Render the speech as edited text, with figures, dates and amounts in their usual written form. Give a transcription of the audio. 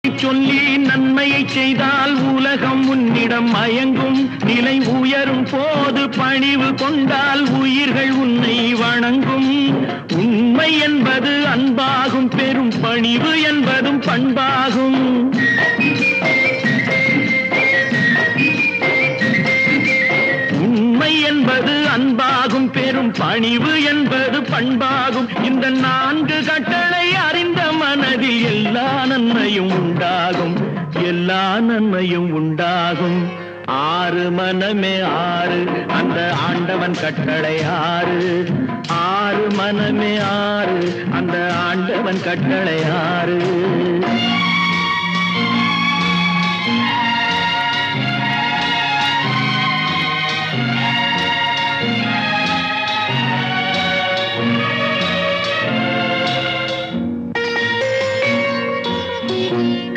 சொல்லி நன்மையை செய்தால் உலகம் உன்னிடம் மயங்கும். நிலை உயரும் போது பணிவு கொண்டால் உயிர்கள் உன்னை வணங்கும். உண்மை என்பது அன்பாகும், பெரும் பணிவு என்பதும் பண்பாகும். உண்மை என்பது அன்பாகும், பெரும் பணிவு என்பது பண்பாகும். இந்த 4 கட்டளை அறிந்த மனதில் எல்லா நன்மையும் உண்டாகும், எல்லா நன்மையும் உண்டாகும். 6 மனமே 6 அந்த ஆண்டவன் கட்டளை 6. 6 மனமே 6 அந்த ஆண்டவன் கட்டளை 6.